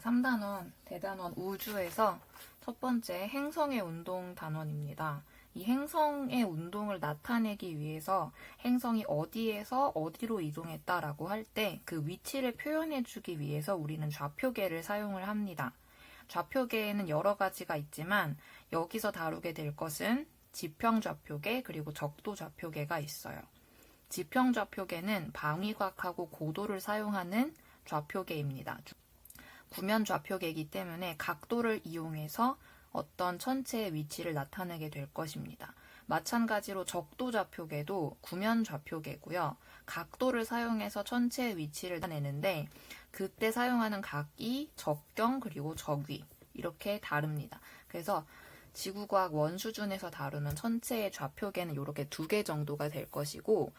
3단원 대단원 우주에서 첫 번째 행성의 운동 단원입니다. 이 행성의 운동을 나타내기 위해서 행성이 어디에서 어디로 이동했다라고 할 때 그 위치를 표현해주기 위해서 우리는 좌표계를 사용을 합니다. 좌표계에는 여러 가지가 있지만 여기서 다루게 될 것은 지평 좌표계 그리고 적도 좌표계가 있어요. 지평 좌표계는 방위각하고 고도를 사용하는 좌표계입니다. 구면 좌표계이기 때문에 각도를 이용해서 어떤 천체의 위치를 나타내게 될 것입니다. 마찬가지로 적도 좌표계도 구면 좌표계고요. 각도를 사용해서 천체의 위치를 나타내는데 그때 사용하는 각이 적경 그리고 적위 이렇게 다릅니다. 그래서 지구과학 원수준에서 다루는 천체의 좌표계는 이렇게 2개 정도가 될 것이고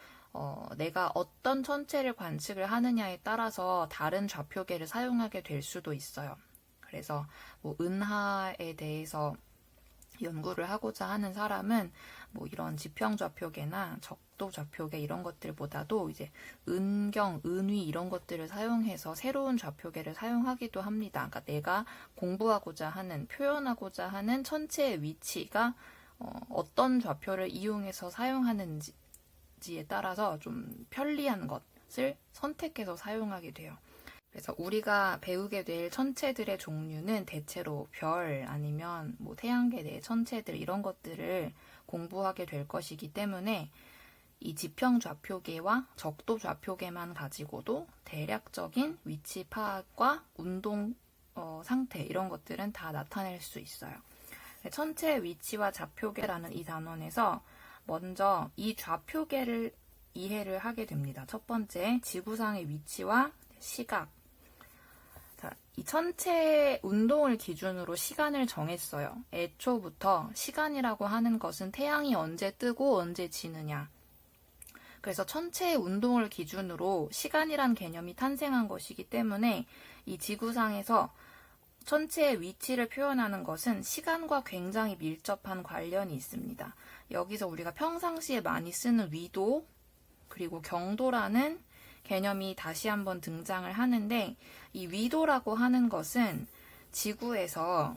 내가 어떤 천체를 관측을 하느냐에 따라서 다른 좌표계를 사용하게 될 수도 있어요. 그래서 뭐 은하에 대해서 연구를 하고자 하는 사람은 뭐 이런 지평 좌표계나 적도 좌표계 이런 것들보다도 이제 은경, 은위 이런 것들을 사용해서 새로운 좌표계를 사용하기도 합니다. 그러니까 내가 공부하고자 하는, 표현하고자 하는 천체의 위치가 어떤 좌표를 이용해서 사용하는지에 따라서 좀 편리한 것을 선택해서 사용하게 돼요. 그래서 우리가 배우게 될 천체들의 종류는 대체로 별 아니면 뭐 태양계 내 천체들 이런 것들을 공부하게 될 것이기 때문에 이 지평 좌표계와 적도 좌표계만 가지고도 대략적인 위치 파악과 운동 상태 이런 것들은 다 나타낼 수 있어요. 천체의 위치와 좌표계라는 이 단원에서 먼저 이 좌표계를 이해를 하게 됩니다. 첫 번째, 지구상의 위치와 시각. 자, 이 천체의 운동을 기준으로 시간을 정했어요. 애초부터 시간이라고 하는 것은 태양이 언제 뜨고 언제 지느냐. 그래서 천체의 운동을 기준으로 시간이란 개념이 탄생한 것이기 때문에 이 지구상에서 천체의 위치를 표현하는 것은 시간과 굉장히 밀접한 관련이 있습니다. 여기서 우리가 평상시에 많이 쓰는 위도 그리고 경도라는 개념이 다시 한번 등장을 하는데 이 위도라고 하는 것은 지구에서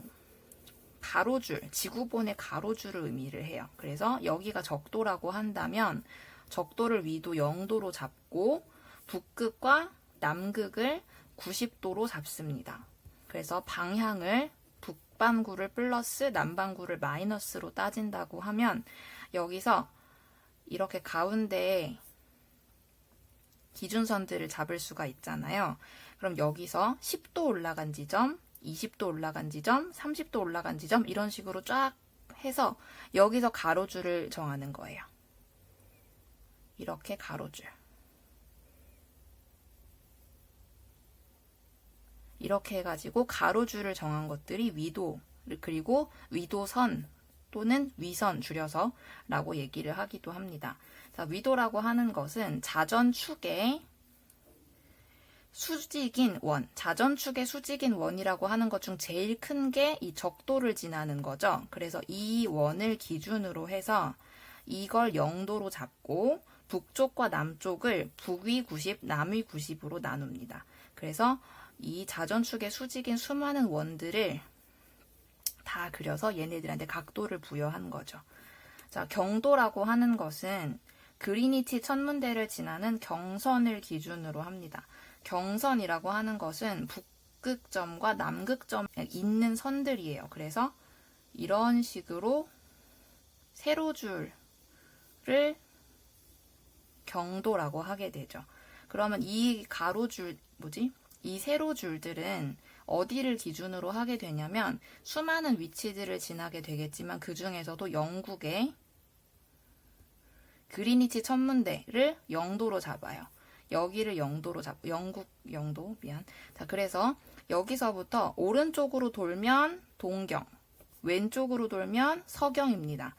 가로줄, 지구본의 가로줄을 의미를 해요. 그래서 여기가 적도라고 한다면 적도를 위도 0도로 잡고 북극과 남극을 90도로 잡습니다. 그래서 방향을 북반구를 플러스 남반구를 마이너스로 따진다고 하면 여기서 이렇게 가운데에 기준선들을 잡을 수가 있잖아요. 그럼 여기서 10도 올라간 지점, 20도 올라간 지점, 30도 올라간 지점 이런 식으로 쫙 해서 여기서 가로줄을 정하는 거예요. 이렇게 가로줄. 이렇게 해가지고 가로줄을 정한 것들이 위도, 그리고 위도선 또는 위선 줄여서 라고 얘기를 하기도 합니다. 자, 위도라고 하는 것은 자전축의 수직인 원, 자전축의 수직인 원이라고 하는 것 중 제일 큰 게 이 적도를 지나는 거죠. 그래서 이 원을 기준으로 해서 이걸 0도로 잡고 북쪽과 남쪽을 북위 90, 남위 90으로 나눕니다. 그래서 이 자전축의 수직인 수많은 원들을 다 그려서 얘네들한테 각도를 부여한 거죠. 자, 경도라고 하는 것은 그리니치 천문대를 지나는 경선을 기준으로 합니다. 경선이라고 하는 것은 북극점과 남극점에 있는 선들이에요. 그래서 이런 식으로 세로줄을 경도라고 하게 되죠. 그러면 이 가로줄, 이 세로줄들은 어디를 기준으로 하게 되냐면 수많은 위치들을 지나게 되겠지만 그 중에서도 영국의 그리니치 천문대를 0도로 잡아요. 여기를 0도로 잡고 영국 0도 자, 그래서 여기서부터 오른쪽으로 돌면 동경, 왼쪽으로 돌면 서경입니다.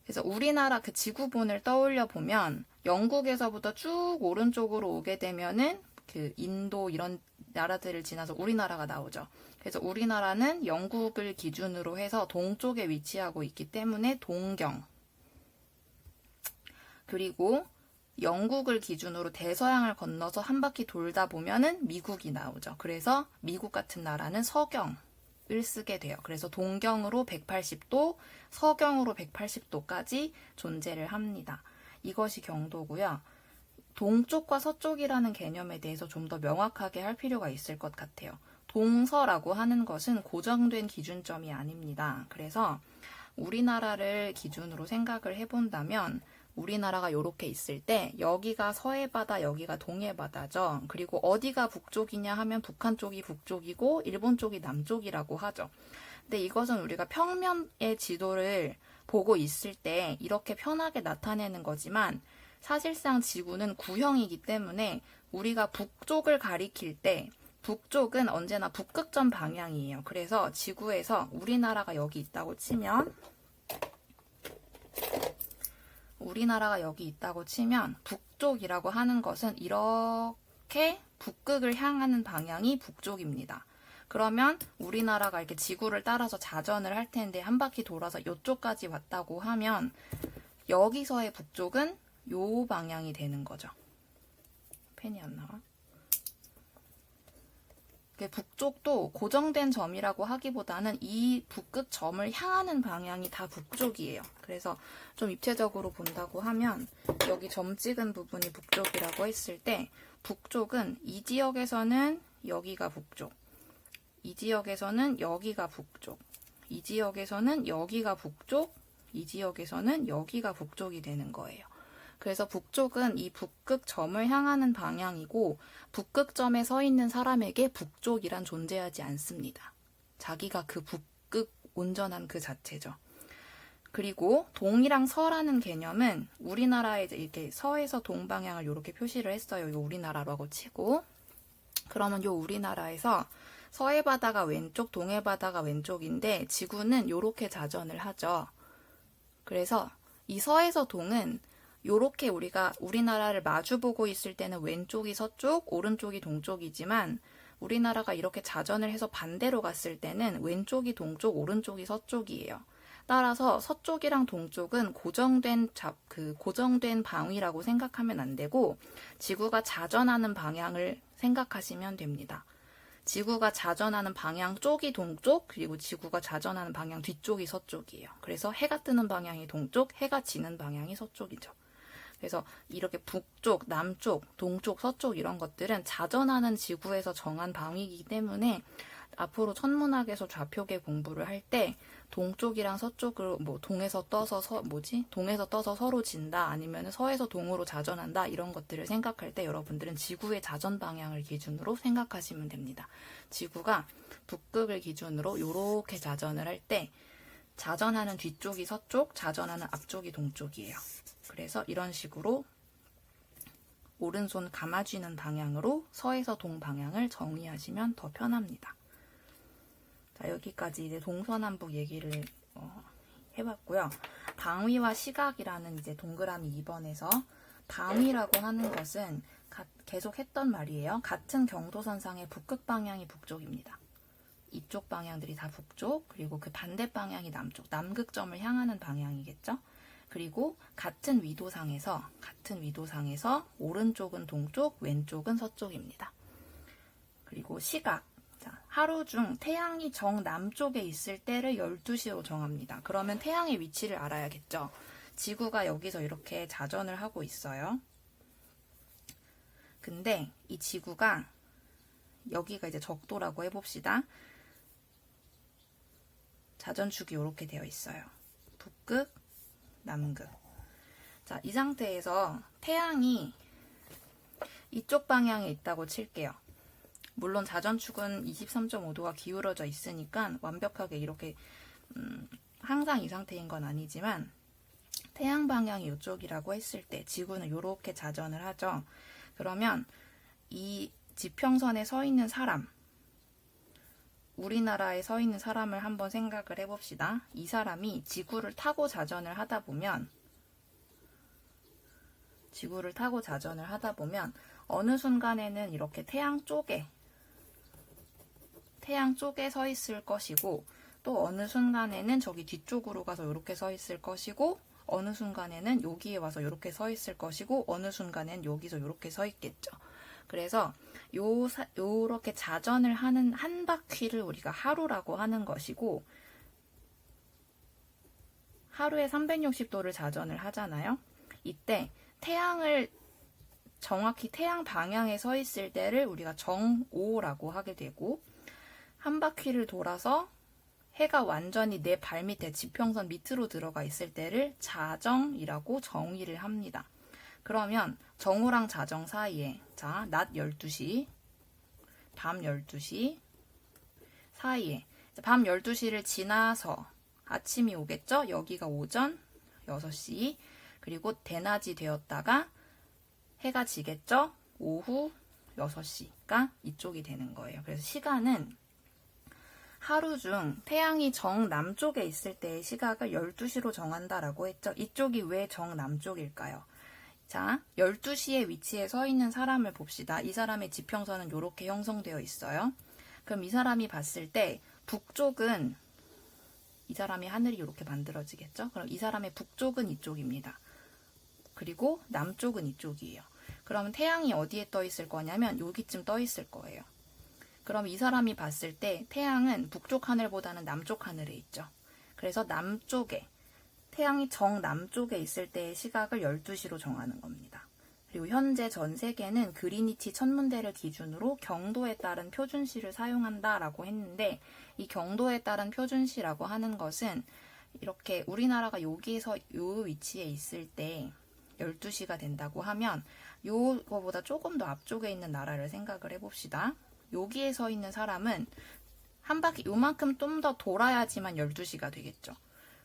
그래서 우리나라 그 지구본을 떠올려 보면 영국에서부터 쭉 오른쪽으로 오게 되면은 그 인도 이런 나라들을 지나서 우리나라가 나오죠. 그래서 우리나라는 영국을 기준으로 해서 동쪽에 위치하고 있기 때문에 동경. 그리고 영국을 기준으로 대서양을 건너서 한 바퀴 돌다 보면은 미국이 나오죠. 그래서 미국 같은 나라는 서경을 쓰게 돼요. 그래서 동경으로 180도, 서경으로 180도까지 존재를 합니다. 이것이 경도고요. 동쪽과 서쪽이라는 개념에 대해서 좀 더 명확하게 할 필요가 있을 것 같아요. 동서라고 하는 것은 고정된 기준점이 아닙니다. 그래서 우리나라를 기준으로 생각을 해본다면 우리나라가 이렇게 있을 때 여기가 서해 바다, 여기가 동해 바다죠. 그리고 어디가 북쪽이냐 하면 북한 쪽이 북쪽이고 일본 쪽이 남쪽이라고 하죠. 근데 이것은 우리가 평면의 지도를 보고 있을 때 이렇게 편하게 나타내는 거지만 사실상 지구는 구형이기 때문에 우리가 북쪽을 가리킬 때 북쪽은 언제나 북극점 방향이에요. 그래서 지구에서 우리나라가 여기 있다고 치면 북쪽이라고 하는 것은 이렇게 북극을 향하는 방향이 북쪽입니다. 그러면 우리나라가 이렇게 지구를 따라서 자전을 할 텐데 한 바퀴 돌아서 이쪽까지 왔다고 하면 여기서의 북쪽은 요 방향이 되는 거죠. 펜이 안 나와? 북쪽도 고정된 점이라고 하기보다는 이 북극점을 향하는 방향이 다 북쪽이에요. 그래서 좀 입체적으로 본다고 하면 여기 점 찍은 부분이 북쪽이라고 했을 때 북쪽은 이 지역에서는 여기가 북쪽, 이 지역에서는 여기가 북쪽, 이 지역에서는 여기가 북쪽, 이 지역에서는 여기가 북쪽이 되는 거예요. 그래서 북쪽은 이 북극점을 향하는 방향이고 북극점에 서 있는 사람에게 북쪽이란 존재하지 않습니다. 자기가 그 북극 온전한 그 자체죠. 그리고 동이랑 서라는 개념은 우리나라에 이렇게 서에서 동 방향을 이렇게 표시를 했어요. 이거 우리나라라고 치고 그러면 이 우리나라에서 서해 바다가 왼쪽, 동해 바다가 왼쪽인데 지구는 이렇게 자전을 하죠. 그래서 이 서에서 동은 요렇게 우리가 우리나라를 마주보고 있을 때는 왼쪽이 서쪽, 오른쪽이 동쪽이지만 우리나라가 이렇게 자전을 해서 반대로 갔을 때는 왼쪽이 동쪽, 오른쪽이 서쪽이에요. 따라서 서쪽이랑 동쪽은 고정된 방위라고 생각하면 안 되고 지구가 자전하는 방향을 생각하시면 됩니다. 지구가 자전하는 방향 쪽이 동쪽, 그리고 지구가 자전하는 방향 뒤쪽이 서쪽이에요. 그래서 해가 뜨는 방향이 동쪽, 해가 지는 방향이 서쪽이죠. 그래서 이렇게 북쪽, 남쪽, 동쪽, 서쪽 이런 것들은 자전하는 지구에서 정한 방위이기 때문에 앞으로 천문학에서 좌표계 공부를 할 때 동쪽이랑 서쪽으로 동에서 떠서 서로 진다 아니면 서에서 동으로 자전한다 이런 것들을 생각할 때 여러분들은 지구의 자전 방향을 기준으로 생각하시면 됩니다. 지구가 북극을 기준으로 이렇게 자전을 할 때 자전하는 뒤쪽이 서쪽, 자전하는 앞쪽이 동쪽이에요. 그래서 이런 식으로 오른손 감아쥐는 방향으로 서에서 동 방향을 정의하시면 더 편합니다. 자, 여기까지 이제 동서남북 얘기를 해봤고요. 방위와 시각이라는 이제 동그라미 2번에서 방위라고 하는 것은 계속 했던 말이에요. 같은 경도선상의 북극 방향이 북쪽입니다. 이쪽 방향들이 다 북쪽, 그리고 그 반대 방향이 남쪽, 남극점을 향하는 방향이겠죠. 그리고 같은 위도상에서 오른쪽은 동쪽, 왼쪽은 서쪽입니다. 그리고 시각. 자, 하루 중 태양이 정남쪽에 있을 때를 12시로 정합니다. 그러면 태양의 위치를 알아야겠죠. 지구가 여기서 이렇게 자전을 하고 있어요. 근데 이 지구가 여기가 이제 적도라고 해봅시다. 자전축이 이렇게 되어 있어요. 북극, 남극. 자, 이 상태에서 태양이 이쪽 방향에 있다고 칠게요. 물론 자전축은 23.5도가 기울어져 있으니까 완벽하게 이렇게 항상 이 상태인 건 아니지만 태양 방향이 이쪽이라고 했을 때 지구는 이렇게 자전을 하죠. 그러면 이 지평선에 서 있는 사람, 우리나라에 서 있는 사람을 한번 생각을 해봅시다. 이 사람이 지구를 타고 자전을 하다 보면 어느 순간에는 이렇게 태양 쪽에 서 있을 것이고 또 어느 순간에는 저기 뒤쪽으로 가서 이렇게 서 있을 것이고 어느 순간에는 여기에 와서 이렇게 서 있을 것이고 어느 순간엔 여기서 이렇게 서 있겠죠. 그래서 요렇게 자전을 하는 한 바퀴를 우리가 하루라고 하는 것이고, 하루에 360도를 자전을 하잖아요. 이때 태양을 정확히 태양 방향에 서 있을 때를 우리가 정오라고 하게 되고, 한 바퀴를 돌아서 해가 완전히 내 발밑에 지평선 밑으로 들어가 있을 때를 자정이라고 정의를 합니다. 그러면 정오랑 자정 사이에, 자, 낮 12시, 밤 12시 사이에, 밤 12시를 지나서 아침이 오겠죠? 여기가 오전 6시, 그리고 대낮이 되었다가 해가 지겠죠? 오후 6시가 이쪽이 되는 거예요. 그래서 시간은 하루 중 태양이 정남쪽에 있을 때의 시각을 12시로 정한다라고 했죠. 이쪽이 왜 정남쪽일까요? 자, 12시에 위치해 서 있는 사람을 봅시다. 이 사람의 지평선은 이렇게 형성되어 있어요. 그럼 이 사람이 봤을 때 북쪽은, 이 사람의 하늘이 이렇게 만들어지겠죠? 그럼 이 사람의 북쪽은 이쪽입니다. 그리고 남쪽은 이쪽이에요. 그러면 태양이 어디에 떠 있을 거냐면 여기쯤 떠 있을 거예요. 그럼 이 사람이 봤을 때 태양은 북쪽 하늘보다는 남쪽 하늘에 있죠. 그래서 남쪽에, 태양이 정남쪽에 있을 때의 시각을 12시로 정하는 겁니다. 그리고 현재 전 세계는 그리니치 천문대를 기준으로 경도에 따른 표준시를 사용한다라고 했는데, 이 경도에 따른 표준시라고 하는 것은 이렇게 우리나라가 여기에서 이 위치에 있을 때 12시가 된다고 하면 요거보다 조금 더 앞쪽에 있는 나라를 생각을 해봅시다. 여기에 서 있는 사람은 한 바퀴 요만큼 좀 더 돌아야지만 12시가 되겠죠.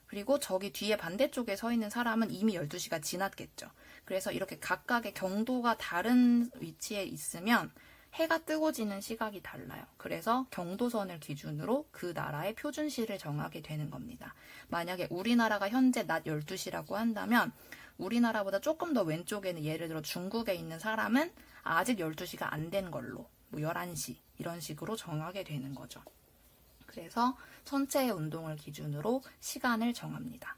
그리고 저기 뒤에 반대쪽에 서 있는 사람은 이미 12시가 지났겠죠. 그래서 이렇게 각각의 경도가 다른 위치에 있으면 해가 뜨고 지는 시각이 달라요. 그래서 경도선을 기준으로 그 나라의 표준시를 정하게 되는 겁니다. 만약에 우리나라가 현재 낮 12시라고 한다면 우리나라보다 조금 더 왼쪽에는, 예를 들어 중국에 있는 사람은 아직 12시가 안 된 걸로, 뭐 11시 이런 식으로 정하게 되는 거죠. 그래서 천체의 운동을 기준으로 시간을 정합니다.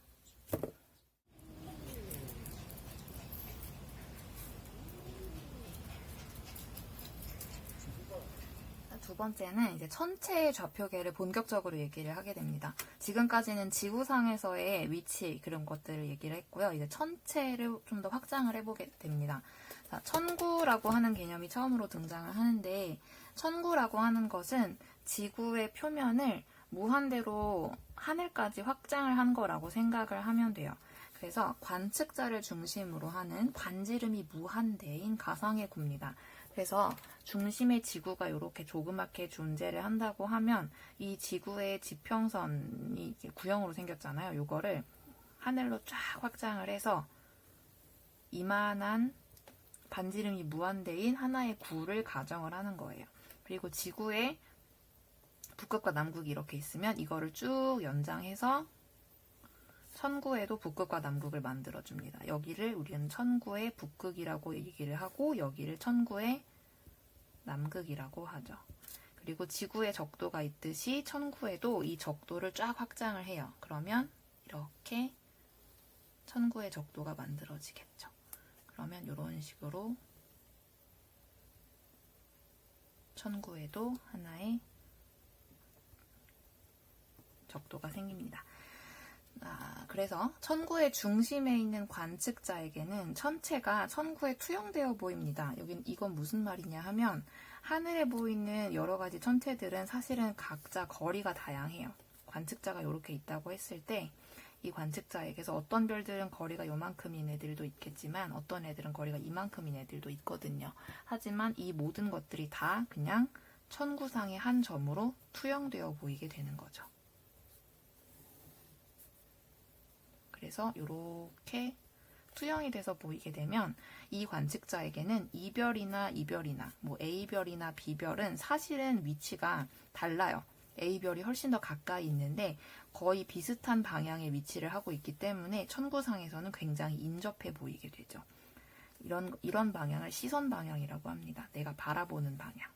두 번째는 이제 천체의 좌표계를 본격적으로 얘기를 하게 됩니다. 지금까지는 지구상에서의 위치, 그런 것들을 얘기를 했고요. 이제 천체를 좀 더 확장을 해보게 됩니다. 자, 천구라고 하는 개념이 처음으로 등장을 하는데, 천구라고 하는 것은 지구의 표면을 무한대로 하늘까지 확장을 한 거라고 생각을 하면 돼요. 그래서 관측자를 중심으로 하는 관지름이 무한대인 가상의 구입니다. 그래서 중심의 지구가 이렇게 조그맣게 존재를 한다고 하면 이 지구의 지평선이 구형으로 생겼잖아요. 이거를 하늘로 쫙 확장을 해서 이만한 반지름이 무한대인 하나의 구를 가정을 하는 거예요. 그리고 지구의 북극과 남극이 이렇게 있으면 이거를 쭉 연장해서 천구에도 북극과 남극을 만들어줍니다. 여기를 우리는 천구의 북극이라고 얘기를 하고 여기를 천구의 남극이라고 하죠. 그리고 지구의 적도가 있듯이 천구에도 이 적도를 쫙 확장을 해요. 그러면 이렇게 천구의 적도가 만들어지겠죠. 그러면 이런 식으로 천구에도 하나의 적도가 생깁니다. 그래서 천구의 중심에 있는 관측자에게는 천체가 천구에 투영되어 보입니다. 이건 무슨 말이냐 하면 하늘에 보이는 여러 가지 천체들은 사실은 각자 거리가 다양해요. 관측자가 이렇게 있다고 했을 때 이 관측자에게서 어떤 별들은 거리가 요만큼인 애들도 있겠지만 어떤 애들은 거리가 이만큼인 애들도 있거든요. 하지만 이 모든 것들이 다 그냥 천구상의 한 점으로 투영되어 보이게 되는 거죠. 그래서 이렇게 투영이 돼서 보이게 되면 이 관측자에게는 이별이나 뭐 A별이나 B별은 사실은 위치가 달라요. A별이 훨씬 더 가까이 있는데 거의 비슷한 방향의 위치를 하고 있기 때문에 천구상에서는 굉장히 인접해 보이게 되죠. 이런 방향을 시선 방향이라고 합니다. 내가 바라보는 방향.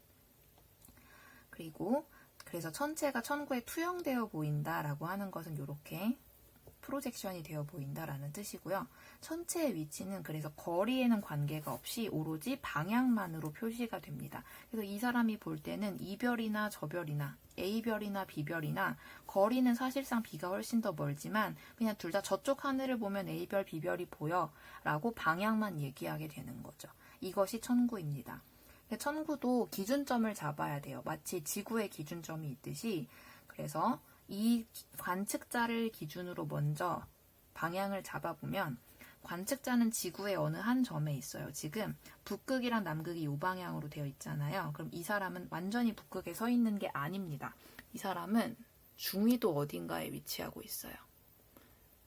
그래서 천체가 천구에 투영되어 보인다라고 하는 것은 이렇게 프로젝션이 되어 보인다라는 뜻이고요. 천체의 위치는 그래서 거리에는 관계가 없이 오로지 방향만으로 표시가 됩니다. 그래서 이 사람이 볼 때는 이별이나 저별이나 A별이나 B별이나 거리는 사실상 B가 훨씬 더 멀지만 그냥 둘 다 저쪽 하늘을 보면 A별, B별이 보여 라고 방향만 얘기하게 되는 거죠. 이것이 천구입니다. 천구도 기준점을 잡아야 돼요. 마치 지구의 기준점이 있듯이. 그래서 이 관측자를 기준으로 먼저 방향을 잡아보면 관측자는 지구의 어느 한 점에 있어요. 지금 북극이랑 남극이 이 방향으로 되어 있잖아요. 그럼 이 사람은 완전히 북극에 서 있는 게 아닙니다. 이 사람은 중위도 어딘가에 위치하고 있어요.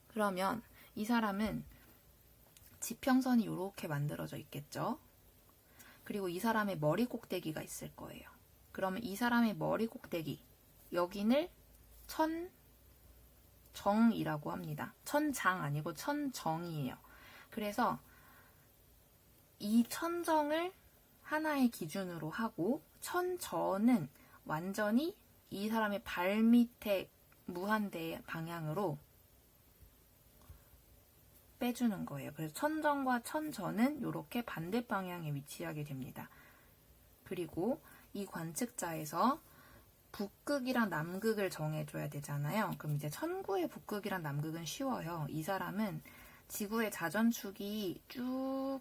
그러면 이 사람은 지평선이 이렇게 만들어져 있겠죠. 그리고 이 사람의 머리 꼭대기가 있을 거예요. 그러면 이 사람의 머리 꼭대기, 여기를 천정이라고 합니다. 천장 아니고 천정이에요. 그래서 이 천정을 하나의 기준으로 하고 천저는 완전히 이 사람의 발밑에 무한대의 방향으로 빼주는 거예요. 그래서 천정과 천저는 이렇게 반대 방향에 위치하게 됩니다. 그리고 이 관측자에서 북극이랑 남극을 정해줘야 되잖아요. 그럼 이제 천구의 북극이랑 남극은 쉬워요. 이 사람은 지구의 자전축이 쭉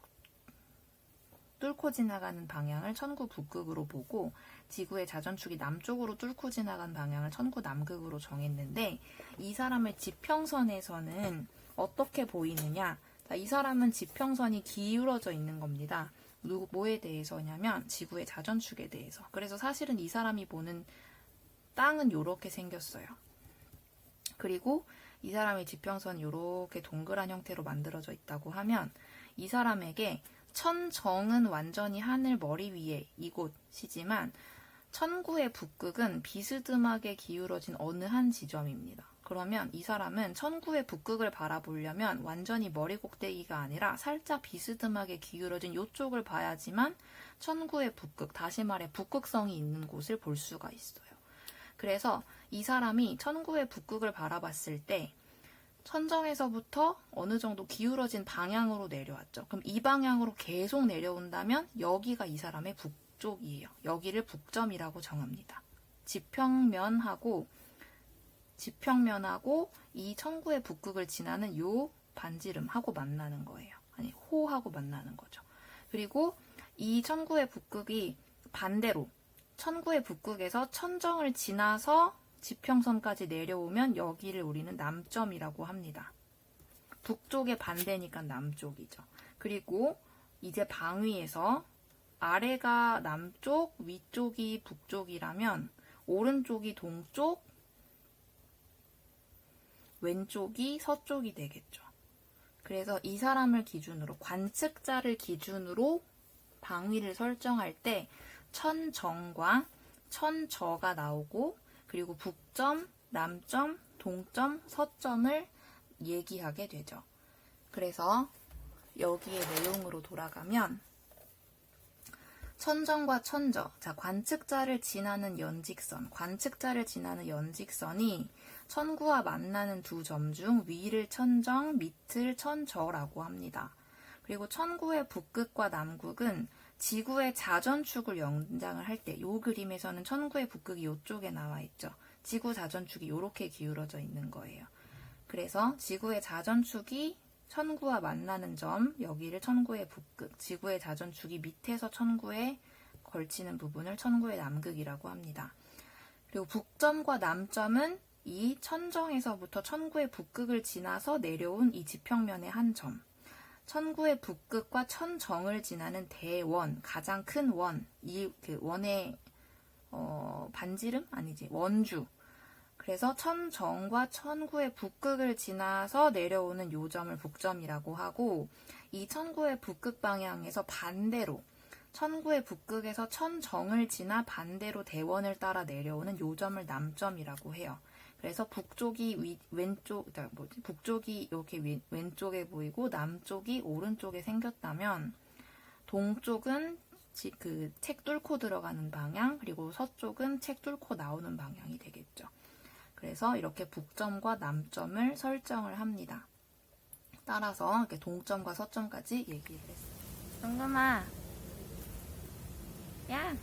뚫고 지나가는 방향을 천구 북극으로 보고 지구의 자전축이 남쪽으로 뚫고 지나가는 방향을 천구 남극으로 정했는데 이 사람의 지평선에서는 어떻게 보이느냐? 자, 이 사람은 지평선이 기울어져 있는 겁니다. 뭐에 대해서냐면 지구의 자전축에 대해서. 그래서 사실은 이 사람이 보는 땅은 이렇게 생겼어요. 그리고 이 사람의 지평선이 이렇게 동그란 형태로 만들어져 있다고 하면 이 사람에게 천정은 완전히 하늘 머리 위에 이곳이지만 천구의 북극은 비스듬하게 기울어진 어느 한 지점입니다. 그러면 이 사람은 천구의 북극을 바라보려면 완전히 머리 꼭대기가 아니라 살짝 비스듬하게 기울어진 이쪽을 봐야지만 천구의 북극, 다시 말해 북극성이 있는 곳을 볼 수가 있어요. 그래서 이 사람이 천구의 북극을 바라봤을 때 천정에서부터 어느 정도 기울어진 방향으로 내려왔죠. 그럼 이 방향으로 계속 내려온다면 여기가 이 사람의 북쪽이에요. 여기를 북점이라고 정합니다. 지평면하고 이 천구의 북극을 지나는 요 반지름하고 만나는 거예요. 아니, 호하고 만나는 거죠. 그리고 이 천구의 북극이 반대로 천구의 북극에서 천정을 지나서 지평선까지 내려오면 여기를 우리는 남점이라고 합니다. 북쪽의 반대니까 남쪽이죠. 그리고 이제 방위에서 아래가 남쪽, 위쪽이 북쪽이라면 오른쪽이 동쪽, 왼쪽이 서쪽이 되겠죠. 그래서 이 사람을 기준으로, 관측자를 기준으로 방위를 설정할 때 천정과 천저가 나오고 그리고 북점, 남점, 동점, 서점을 얘기하게 되죠. 그래서 여기의 내용으로 돌아가면 천정과 천저, 자, 관측자를 지나는 연직선이 천구와 만나는 두 점 중 위를 천정, 밑을 천저라고 합니다. 그리고 천구의 북극과 남극은 지구의 자전축을 연장을 할 때, 이 그림에서는 천구의 북극이 이쪽에 나와 있죠. 지구 자전축이 이렇게 기울어져 있는 거예요. 그래서 지구의 자전축이 천구와 만나는 점, 여기를 천구의 북극, 지구의 자전축이 밑에서 천구에 걸치는 부분을 천구의 남극이라고 합니다. 그리고 북점과 남점은 이 천정에서부터 천구의 북극을 지나서 내려온 이 지평면의 한 점. 천구의 북극과 천정을 지나는 대원, 가장 큰 원, 그 원의 반지름? 아니지, 원주. 그래서 천정과 천구의 북극을 지나서 내려오는 요점을 북점이라고 하고, 이 천구의 북극 방향에서 반대로 천구의 북극에서 천정을 지나 반대로 대원을 따라 내려오는 요점을 남점이라고 해요. 그래서 북쪽이 북쪽이 이렇게 왼쪽에 보이고 남쪽이 오른쪽에 생겼다면 동쪽은 그 책 뚫고 들어가는 방향, 그리고 서쪽은 책 뚫고 나오는 방향이 되겠죠. 그래서 이렇게 북점과 남점을 설정을 합니다. 따라서 이렇게 동점과 서점까지 얘기를 했어요. 정금아, 야!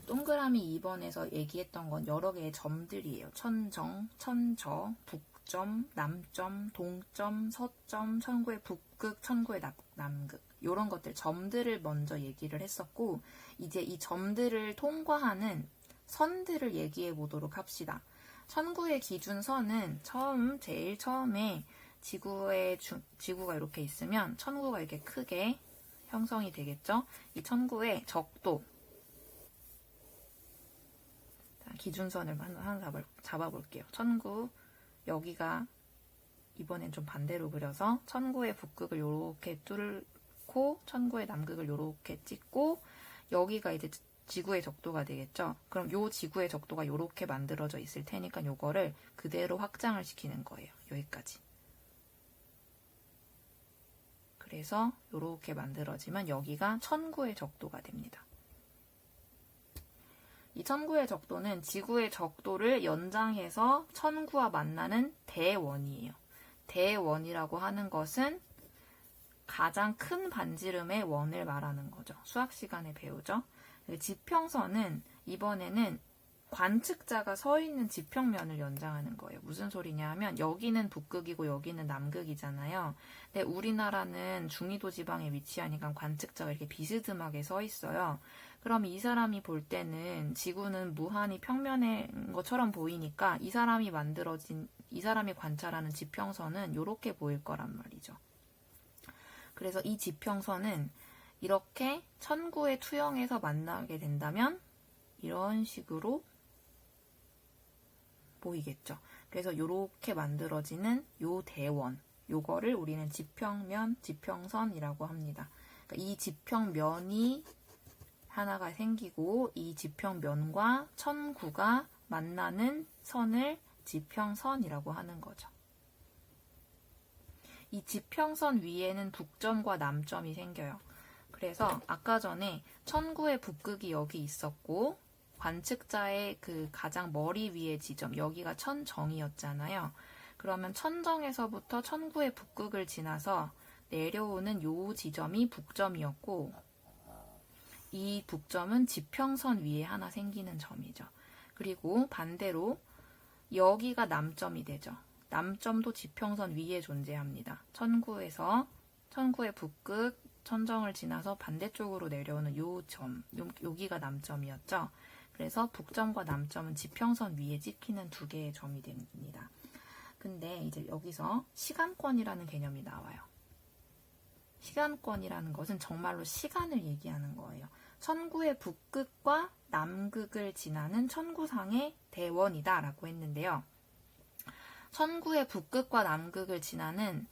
동그라미 2번에서 얘기했던 건 여러 개의 점들이에요. 천정, 천저, 북점, 남점, 동점, 서점, 천구의 북극, 천구의 남극 이런 것들 점들을 먼저 얘기를 했었고 이제 이 점들을 통과하는 선들을 얘기해 보도록 합시다. 천구의 기준선은 제일 처음에 지구가 이렇게 있으면 천구가 이렇게 크게 형성이 되겠죠. 이 천구의 적도 기준선을 하나 잡아볼게요. 천구 여기가 이번엔 좀 반대로 그려서 천구의 북극을 이렇게 뚫고 천구의 남극을 이렇게 찍고 여기가 이제 지구의 적도가 되겠죠. 그럼 요 지구의 적도가 이렇게 만들어져 있을 테니까 요거를 그대로 확장을 시키는 거예요. 여기까지. 그래서 이렇게 만들어지면 여기가 천구의 적도가 됩니다. 이 천구의 적도는 지구의 적도를 연장해서 천구와 만나는 대원이에요. 대원이라고 하는 것은 가장 큰 반지름의 원을 말하는 거죠. 수학 시간에 배우죠. 지평선은 이번에는 관측자가 서 있는 지평면을 연장하는 거예요. 무슨 소리냐 하면 여기는 북극이고 여기는 남극이잖아요. 근데 우리나라는 중위도 지방에 위치하니까 관측자가 이렇게 비스듬하게 서 있어요. 그럼 이 사람이 볼 때는 지구는 무한히 평면인 것처럼 보이니까 이 사람이 관찰하는 지평선은 이렇게 보일 거란 말이죠. 그래서 이 지평선은 이렇게 천구의 투영에서 만나게 된다면 이런 식으로 보이겠죠. 그래서 이렇게 만들어지는 요 대원, 요거를 우리는 지평면, 지평선이라고 합니다. 그러니까 이 지평면이 하나가 생기고 이 지평면과 천구가 만나는 선을 지평선이라고 하는 거죠. 이 지평선 위에는 북점과 남점이 생겨요. 그래서 아까 전에 천구의 북극이 여기 있었고 관측자의 그 가장 머리 위의 지점, 여기가 천정이었잖아요. 그러면 천정에서부터 천구의 북극을 지나서 내려오는 요 지점이 북점이었고 이 북점은 지평선 위에 하나 생기는 점이죠. 그리고 반대로 여기가 남점이 되죠. 남점도 지평선 위에 존재합니다. 천구의 북극, 천정을 지나서 반대쪽으로 내려오는 요 점, 여기가 남점이었죠. 그래서 북점과 남점은 지평선 위에 찍히는 두 개의 점이 됩니다. 근데 이제 여기서 시간권이라는 개념이 나와요. 시간권이라는 것은 정말로 시간을 얘기하는 거예요. 천구의 북극과 남극을 지나는 천구상의 대원이다 라고 했는데요. 천구의 북극과 남극을 지나는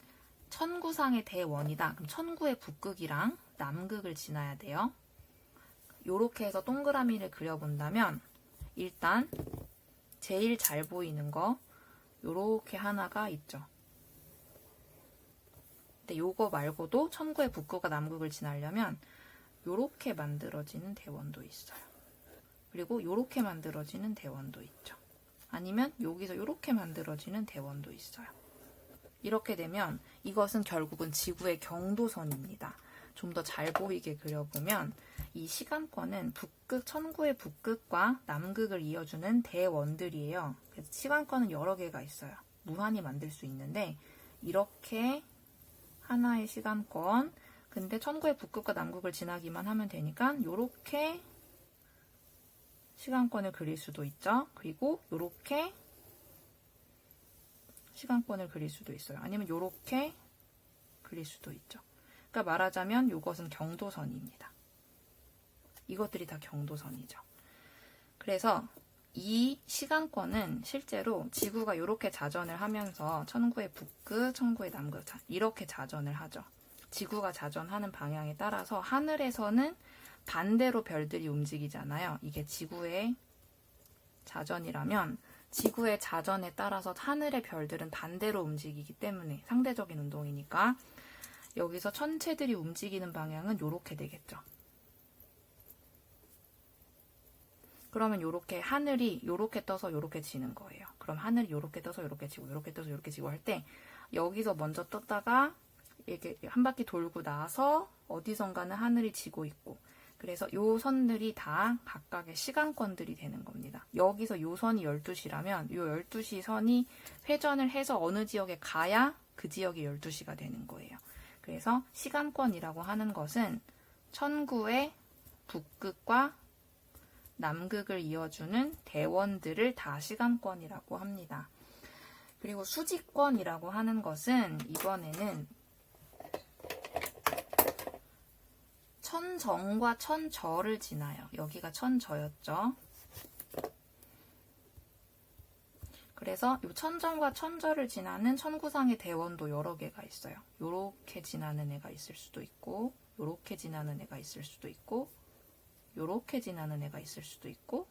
천구상의 대원이다. 그럼 천구의 북극이랑 남극을 지나야 돼요. 요렇게 해서 동그라미를 그려본다면 일단 제일 잘 보이는 거 요렇게 하나가 있죠. 근데 요거 말고도 천구의 북극과 남극을 지나려면 요렇게 만들어지는 대원도 있어요. 그리고 요렇게 만들어지는 대원도 있죠. 아니면 여기서 요렇게 만들어지는 대원도 있어요. 이렇게 되면 이것은 결국은 지구의 경도선입니다. 좀 더 잘 보이게 그려보면 이 시간권은 천구의 북극과 남극을 이어주는 대원들이에요. 그래서 시간권은 여러 개가 있어요. 무한히 만들 수 있는데 이렇게 하나의 시간권, 근데 천구의 북극과 남극을 지나기만 하면 되니까 이렇게 시간권을 그릴 수도 있죠. 그리고 이렇게 시간권을 그릴 수도 있어요. 아니면 이렇게 그릴 수도 있죠. 그러니까 말하자면 이것은 경도선입니다. 이것들이 다 경도선이죠. 그래서 이 시간권은 실제로 지구가 이렇게 자전을 하면서 천구의 북극, 천구의 남극 이렇게 자전을 하죠. 지구가 자전하는 방향에 따라서 하늘에서는 반대로 별들이 움직이잖아요. 이게 지구의 자전이라면 지구의 자전에 따라서 하늘의 별들은 반대로 움직이기 때문에 상대적인 운동이니까 여기서 천체들이 움직이는 방향은 이렇게 되겠죠. 그러면 요렇게 하늘이 요렇게 떠서 요렇게 지는 거예요. 그럼 하늘이 요렇게 떠서 요렇게 지고 요렇게 떠서 요렇게 지고 할 때 여기서 먼저 떴다가 이렇게 한 바퀴 돌고 나서 어디선가는 하늘이 지고 있고 그래서 요 선들이 다 각각의 시간권들이 되는 겁니다. 여기서 요 선이 12시라면 요 12시 선이 회전을 해서 어느 지역에 가야 그 지역이 12시가 되는 거예요. 그래서 시간권이라고 하는 것은 천구의 북극과 남극을 이어주는 대원들을 다 시간권이라고 합니다. 그리고 수직권이라고 하는 것은 이번에는 천정과 천저를 지나요. 여기가 천저였죠. 그래서 이 천정과 천저를 지나는 천구상의 대원도 여러 개가 있어요. 요렇게 지나는 애가 있을 수도 있고 요렇게 지나는 애가 있을 수도 있고 요렇게 지나는 애가 있을 수도 있고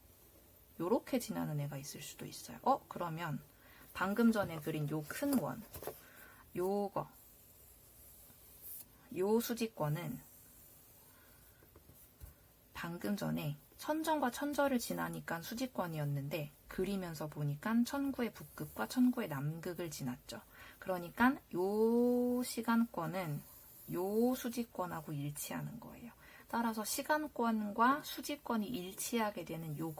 요렇게 지나는 애가 있을 수도 있어요. 그러면 방금 전에 그린 요 큰 원 요 수직권은 방금 전에 천정과 천저를 지나니까 수직권이었는데 그리면서 보니까 천구의 북극과 천구의 남극을 지났죠. 그러니까 요 시간권은 요 수직권하고 일치하는 거예요. 따라서 시간권과 수직권이 일치하게 되는 요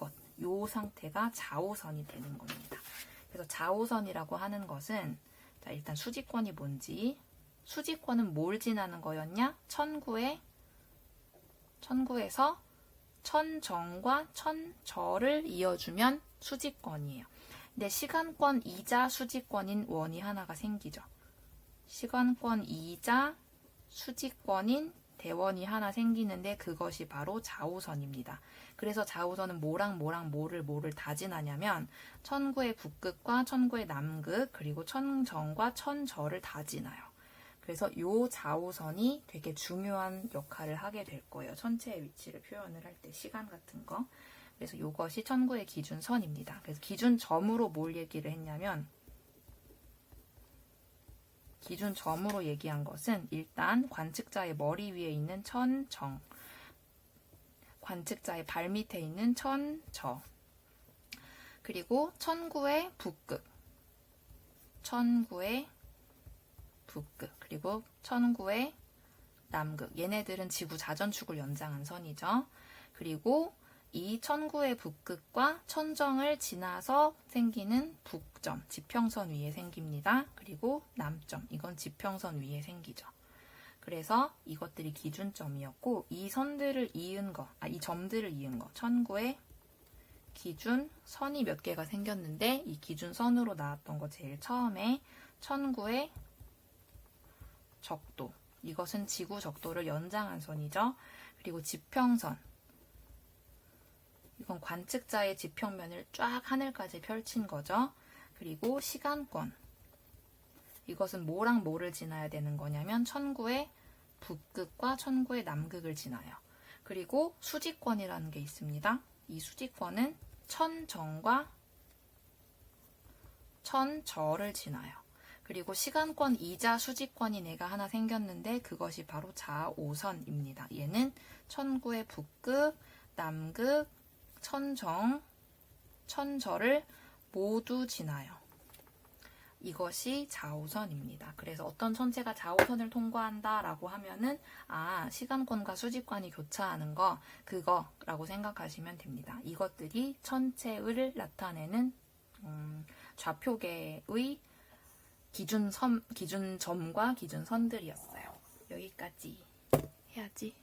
상태가 좌우선이 되는 겁니다. 그래서 좌우선이라고 하는 것은 자, 일단 수직권이 뭔지 수직권은 뭘 지나는 거였냐? 천구에서 천정과 천저를 이어주면 수직권이에요. 근데 시간권이자 수직권인 원이 하나가 생기죠. 시간권이자 수직권인 대원이 하나 생기는데 그것이 바로 좌우선입니다. 그래서 좌우선은 뭐를 다 지나냐면 천구의 북극과 천구의 남극 그리고 천정과 천저를 다 지나요. 그래서 이 좌우선이 되게 중요한 역할을 하게 될 거예요. 천체의 위치를 표현을 할 때 시간 같은 거. 그래서 이것이 천구의 기준선입니다. 그래서 기준점으로 뭘 얘기를 했냐면 기준점으로 얘기한 것은 일단 관측자의 머리 위에 있는 천정, 관측자의 발 밑에 있는 천저, 그리고 천구의 북극, 그리고 천구의 남극. 얘네들은 지구 자전축을 연장한 선이죠. 그리고 이 천구의 북극과 천정을 지나서 생기는 북점, 지평선 위에 생깁니다. 그리고 남점, 이건 지평선 위에 생기죠. 그래서 이것들이 기준점이었고 이 선들을 이은 거, 이 점들을 이은 거, 천구의 기준선이 몇 개가 생겼는데 이 기준선으로 나왔던 거 제일 처음에 천구의 적도, 이것은 지구 적도를 연장한 선이죠. 그리고 지평선, 이건 관측자의 지평면을 쫙 하늘까지 펼친 거죠. 그리고 시간권, 이것은 뭐랑 뭐를 지나야 되는 거냐면 천구의 북극과 천구의 남극을 지나요. 그리고 수직권이라는 게 있습니다. 이 수직권은 천정과 천저를 지나요. 그리고 시간권이자 수직권이 내가 하나 생겼는데 그것이 바로 좌우선입니다. 얘는 천구의 북극, 남극, 천정, 천저를 모두 지나요. 이것이 좌우선입니다. 그래서 어떤 천체가 좌우선을 통과한다라고 하면은 시간권과 수직권이 교차하는 거 그거라고 생각하시면 됩니다. 이것들이 천체를 나타내는 좌표계의 기준점과 기준선들이었어요. 여기까지 해야지.